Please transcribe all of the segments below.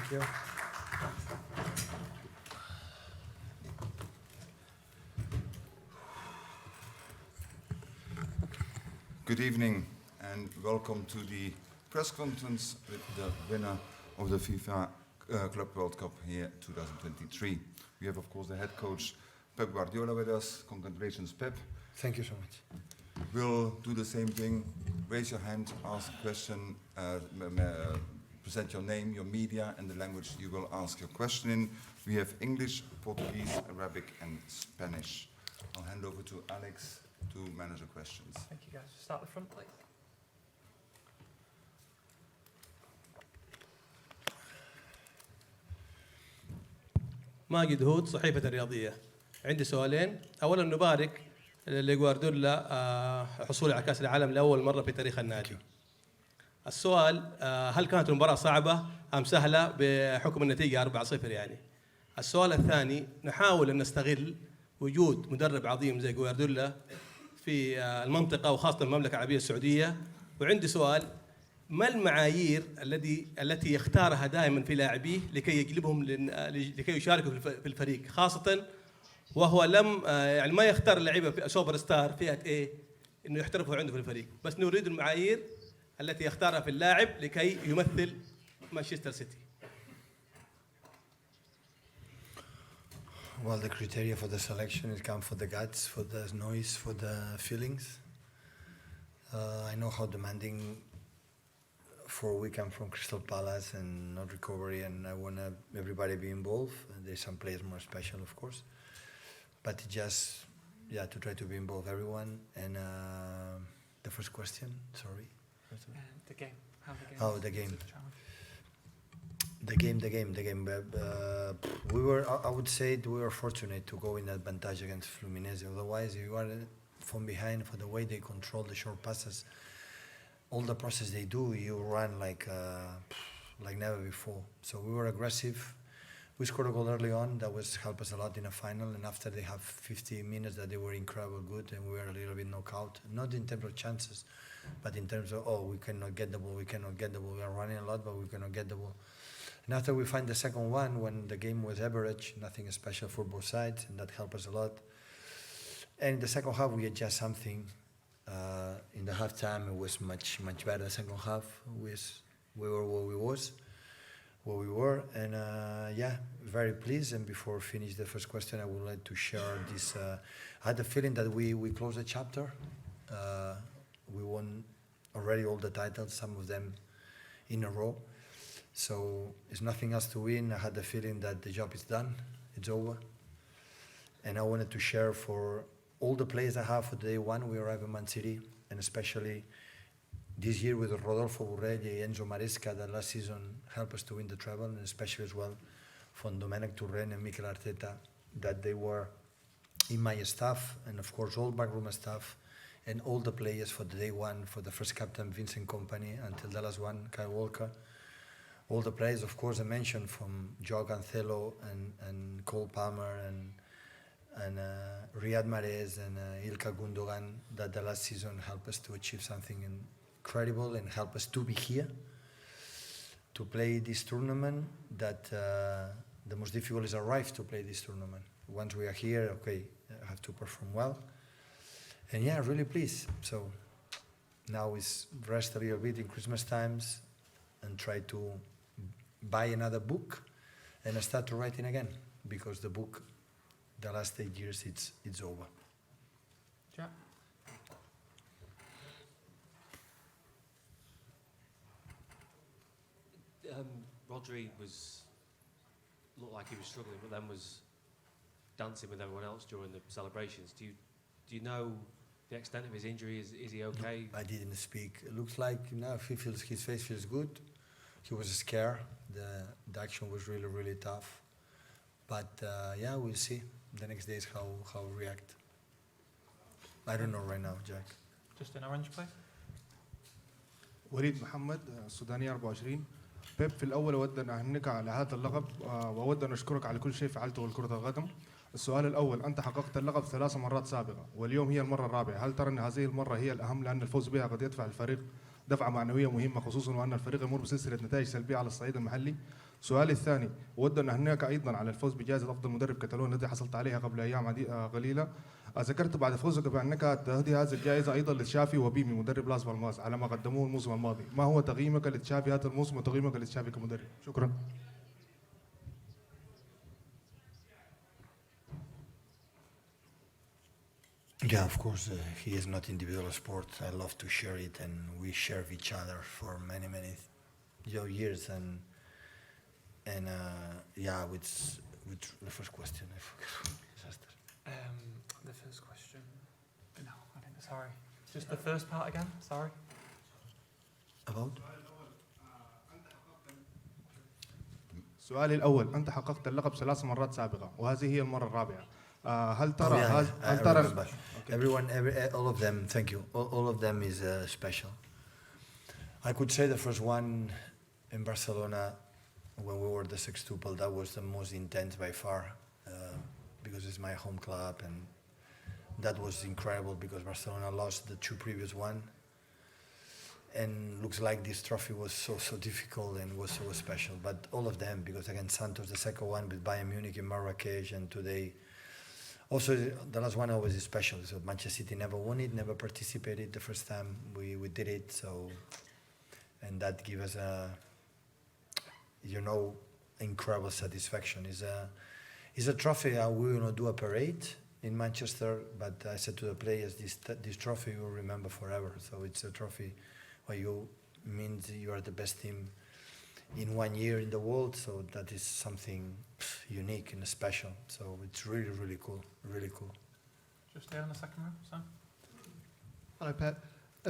Thank you. Good evening and welcome to the press conference with the winner of the FIFA Club World Cup here 2023. We have of course the head coach Pep Guardiola with us. Congratulations, Pep. Thank you so much. We'll do the same thing. Raise your hand, ask a question, present your name, your media, and the language you will ask your question in. We have English, Portuguese, Arabic, and Spanish. I'll hand over to Alex to manage the questions. Thank you, guys. Start at the front, please. ماجد هود صحيفة الرياضية. عندي سؤالين. أولاً نبارك لجوارديولا حصوله على كأس العالم لأول مرة في تاريخ النادي. السؤال هل كانت المباراة صعبة أم سهلة بحكم النتيجة 4-0 يعني؟ السؤال الثاني نحاول أن نستغل وجود مدرب عظيم زي جوارديولا في المنطقة وخاصة المملكة العربية السعودية. وعندي سؤال، ما المعايير التي يختارها دائما في لاعبيه لكي يجلبهم لكي يشاركوا في الفريق، خاصة وهو لم يعني ما يختار اللعيبة في سوبر ستار فئة ايه انه يحترفوا عنده في الفريق، بس نريد المعايير التي يختارها في اللاعب لكي يمثل مانشستر سيتي. Well, the criteria for the selection, it comes for the guts, for the noise, for the feelings. I know how demanding for a weekend from Crystal Palace and not recovery, and I want everybody be involved. There's some players more special, of course, but just to try to be involved everyone. And the first question, sorry. The game. How the game. Oh, the game. The game. I would say we were fortunate to go in advantage against Fluminense. Otherwise, you are from behind for the way they control the short passes. All the process they do, you run like never before. So we were aggressive. We scored a goal early on that was helped us a lot in a final. And after they have 50 minutes that they were incredible good, and we were a little bit knocked out. Not in terms of chances, but in terms of we cannot get the ball. We are running a lot, but we cannot get the ball. And after we find the second one, when the game was average, nothing special for both sides, and that helped us a lot. And in the second half, we adjust something. In the halftime, it was much better. The second half, we were where we were, and very pleased. And before I finish the first question, I would like to share this. I had the feeling that we closed the chapter. We won already all the titles, some of them in a row. So it's nothing else to win. I had the feeling that the job is done, it's over. And I wanted to share for all the players I have for day one. We arrived in Man City, and especially this year with Rodolfo Burrell, Enzo Maresca, that last season helped us to win the treble, and especially as well from Domenic Turren and Mikel Arteta, that they were in my staff, and of course all backroom staff, and all the players for the day one, for the first captain Vincent Kompany until the last one, Kyle Walker. All the players, of course, I mentioned from Joao Cancelo and Cole Palmer and Riyad Mahrez and Ilkay Gundogan, that the last season helped us to achieve something incredible and help us to be here, to play this tournament, that the most difficult is arrive to play this tournament. Once we are here, okay, I have to perform well. And really pleased. So now is rest a little bit in Christmas times and try to buy another book and I start writing again, because the book, the last 8 years, it's over. Jack. Rodri looked like he was struggling, but then was dancing with everyone else during the celebrations. Do you know the extent of his injury? Is he okay? I didn't speak. It looks like his face feels good. He was scared. The action was really, really tough. But we'll see the next days how react. I don't know right now, Jack. Just an orange, please. وليد محمد السوداني 24. بيب، في الأول أود أن أهنئك على هذا اللقب وأود أن أشكرك على كل شيء فعلته لكرة القدم. السؤال الأول، أنت حققت اللقب 3 مرات سابقة واليوم هي المرة الرابعة، هل ترى أن هذه المرة هي الأهم لأن الفوز بها قد يدفع الفريق دفعة معنوية مهمة، خصوصا وأن الفريق يمر بسلسلة نتائج سلبية على الصعيد المحلي. سؤالي الثاني، أود أن أهنئك أيضا على الفوز بجائزة أفضل مدرب كتالون التي حصلت عليها قبل أيام قليلة. ذكرت بعد فوزك بأنك تهدي هذه الجائزة أيضا لتشافي وبيمي مدرب لاس بالماس على ما قدموه الموسم الماضي. ما هو تقييمك لتشافي هذا الموسم وتقييمك لتشافي كمدرب؟ شكرا. Yeah, of course, he is not individual sport. I love to share it, and we share each other for many, many years. And yeah, with the first question, I forgot. Disaster. The first question. No, I think. Sorry. Just the first part again. Sorry. About? سؤالي الأول، أنت حققت اللقب 3 مرات سابقة وهذه هي المرة الرابعة. هل ترى I remember. Everyone, all of them. Thank you. All of them is special. I could say the first one in Barcelona when we were the sextuple. That was the most intense by far because it's my home club, and that was incredible because Barcelona lost the 2 previous one. And looks like this trophy was so difficult and was so special. But all of them, because against Santos, the second one with Bayern Munich in Marrakech, and today, also the last one always is special. So Manchester City never won it, never participated the first time we did it. So, and that gave us a, incredible satisfaction. It's a trophy. We will not do a parade in Manchester, but I said to the players, this trophy you will remember forever. So it's a trophy where means you are the best team in 1 year in the world, so that is something unique and special. So it's really, really cool, really cool. Just there in the second row, Sam. Hello, Pep.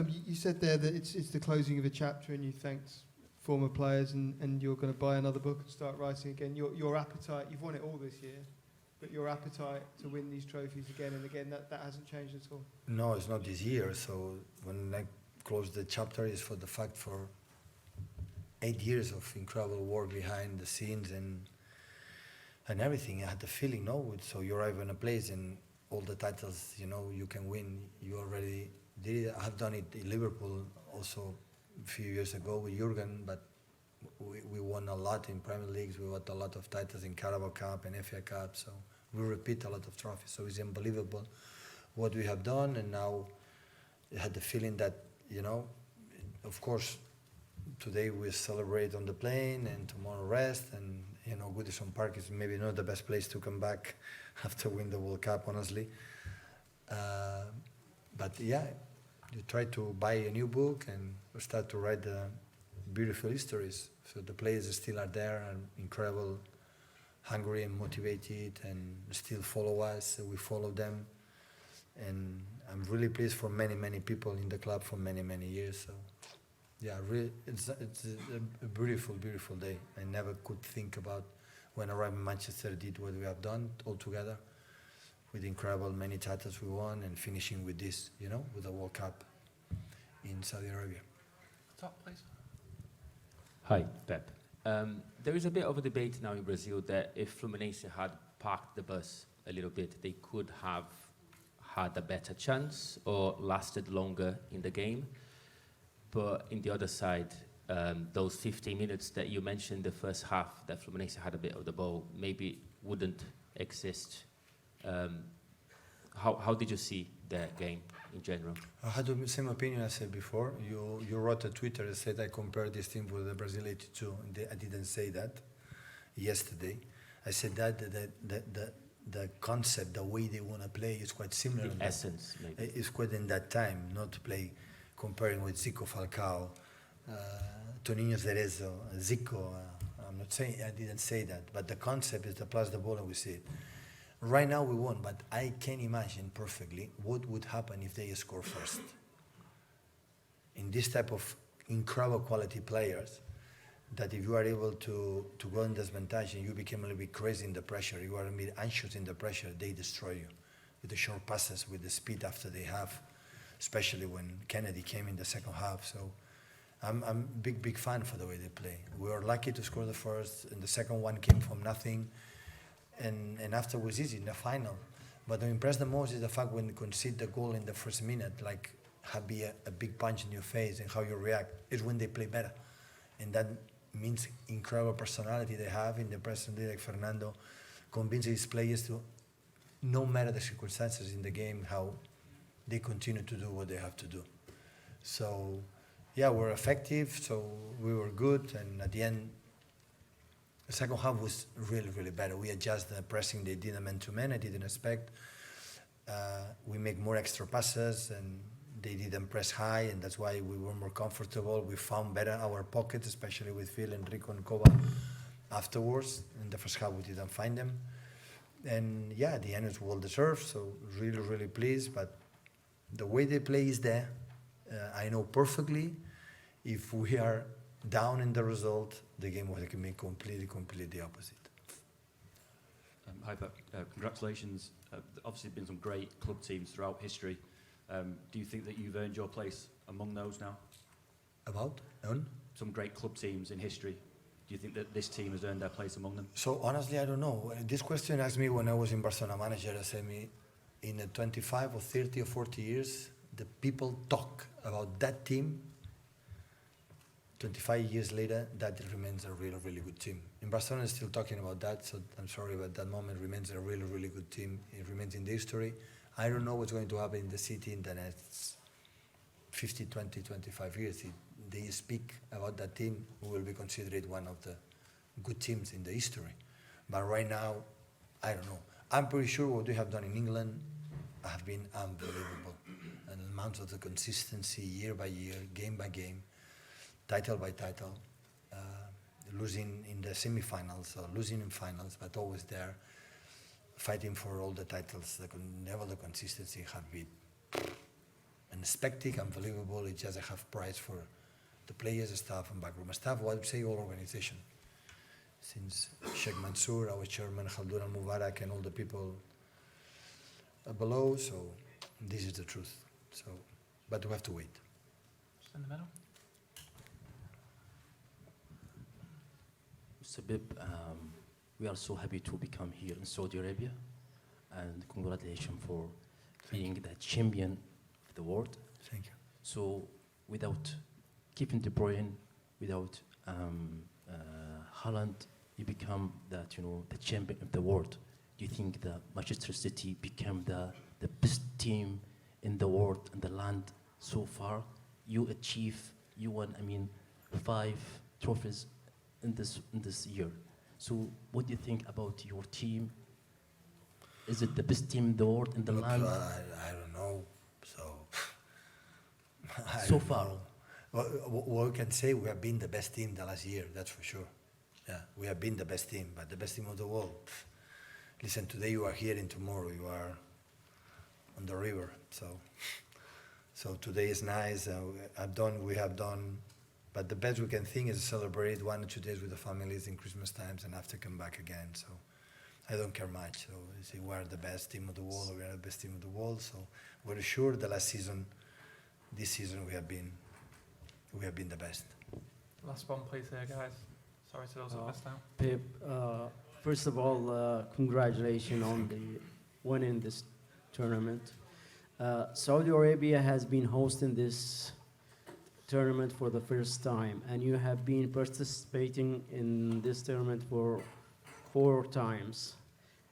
You said there that it's the closing of a chapter, and you thanked former players, and you're going to buy another book and start writing again. Your appetite, you've won it all this year, but your appetite to win these trophies again and again, that hasn't changed at all? No, it's not this year. So when I close the chapter is for the fact for 8 years of incredible work behind the scenes and everything. I had the feeling, so you arrive in a place and all the titles, you can win. You already did it. I have done it in Liverpool also a few years ago with Jurgen, but we won a lot in Premier Leagues. We won a lot of titles in Carabao Cup and FA Cup. So we repeat a lot of trophies. So it's unbelievable what we have done. And now I had the feeling that, of course, today we celebrate on the plane and tomorrow rest, and Goodison Park is maybe not the best place to come back after win the World Cup, honestly. But yeah, you try to buy a new book and start to write the beautiful histories. So the players still are there and incredible, hungry and motivated, and still follow us. So we follow them, and I'm really pleased for many, many people in the club for many, many years. So, yeah, really, it's a beautiful, beautiful day. I never could think about when I arrived in Manchester, did what we have done all together, with incredible many titles we won, and finishing with this, with the World Cup in Saudi Arabia. Top, please. Hi, Pep. There is a bit of a debate now in Brazil that if Fluminense had parked the bus a little bit, they could have had a better chance or lasted longer in the game. But in the other side, those 15 minutes that you mentioned, the first half, that Fluminense had a bit of the ball, maybe wouldn't exist. How did you see that game in general? I had the same opinion I said before. You wrote a Twitter that said I compared this team with the Brazil 82. I didn't say that yesterday. I said that the concept, the way they want to play is quite similar. The essence, maybe. It's quite in that time, not to play comparing with Zico, Falcao, Toninho Cerezo, Zico. I'm not saying, I didn't say that, but the concept is to pass the ball and we see it. Right now we won, but I can imagine perfectly what would happen if they score first. In this type of incredible quality players, that if you are able to go in disadvantage and you become a little bit crazy in the pressure, you are a bit anxious in the pressure, they destroy you with the short passes, with the speed after they have, especially when Kennedy came in the second half. So I'm big fan for the way they play. We were lucky to score the first, and the second one came from nothing, and after was easy in the final. But what impressed the most is the fact when they concede the goal in the first minute, like be a big punch in your face and how you react. It's when they play better. And that means incredible personality they have in the present day, like Fernando, convinces his players to, no matter the circumstances in the game, how they continue to do what they have to do. So, yeah, we're effective, so we were good, and at the end, the second half was really, really better. We adjusted the pressing, they did a man-to-man, I didn't expect. We make more extra passes, and they didn't press high, and that's why we were more comfortable. We found better our pockets, especially with Phil, Enrico, and Koba afterwards. In the first half, we didn't find them. And yeah, the end is well deserved, so really, really pleased. But the way they play is there. I know perfectly if we are down in the result, the game would be completely the opposite. Hi, Pep. Congratulations. Obviously, been some great club teams throughout history. Do you think that you've earned your place among those now? About? Some great club teams in history. Do you think that this team has earned their place among them? So honestly, I don't know. This question asked me when I was in Barcelona manager. I said me, in 25 or 30 or 40 years, the people talk about that team. 25 years later, that remains a really, really good team. In Barcelona, still talking about that, so I'm sorry, but that moment remains a really, really good team. It remains in the history. I don't know what's going to happen in the city in the next 50, 20, 25 years. If they speak about that team, we will be considered one of the good teams in the history. But right now, I don't know. I'm pretty sure what we have done in England have been unbelievable. And the amount of the consistency year by year, game by game, title by title, losing in the semi-finals or losing in finals, but always there, fighting for all the titles. The level of consistency have been unexpected, unbelievable. It's just a half price for the players, staff, and backroom staff. Well, I would say all organization. Since Sheikh Mansour, our chairman, Khaldoun Al-Mubarak, and all the people below, so this is the truth. So, but we have to wait. Just in the middle. Mr. Bib, we are so happy to become here in Saudi Arabia, and congratulations for being the champion of the world. Thank you. So, without Kevin De Bruyne, without Haaland, you become that, the champion of the world. Do you think that Manchester City became the best team in the world and the land so far? You won, 5 trophies in this year. So what do you think about your team? Is it the best team in the world, in the land? I don't know. So, so far. What we can say, we have been the best team the last year, that's for sure. Yeah, we have been the best team, but the best team of the world. Listen, today you are here and tomorrow you are on the river. So today is nice. We have done, but the best we can think is celebrate 1 or 2 days with the families in Christmas times and after come back again. So I don't care much. So you see, we are the best team of the world. We are the best team of the world. So we're sure this season we have been the best. Last one, please, here, guys. Sorry to those that missed out. Pep, first of all, congratulations on the winning this tournament. Saudi Arabia has been hosting this tournament for the first time, and you have been participating in this tournament for 4 times.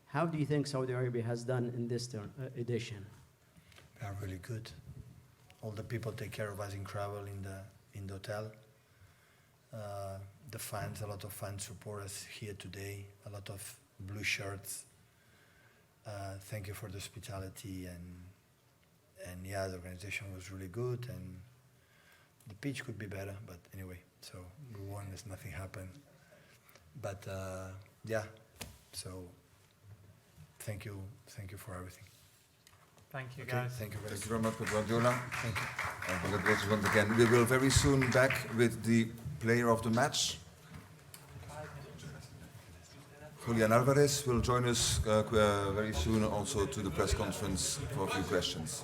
How do you think Saudi Arabia has done in this edition? They are really good. All the people take care of us incredible in the hotel. The fans, a lot of fans support us here today. A lot of blue shirts. Thank you for the hospitality and yeah, the organization was really good and the pitch could be better, but anyway, so we won as nothing happened. But yeah, so thank you for everything. Thank you, Okay, guys. Thank you very much, Guardiola. Thank you. And congratulations once again. We will very soon back with the player of the match. Julian Alvarez will join us very soon also to the press conference for a few questions.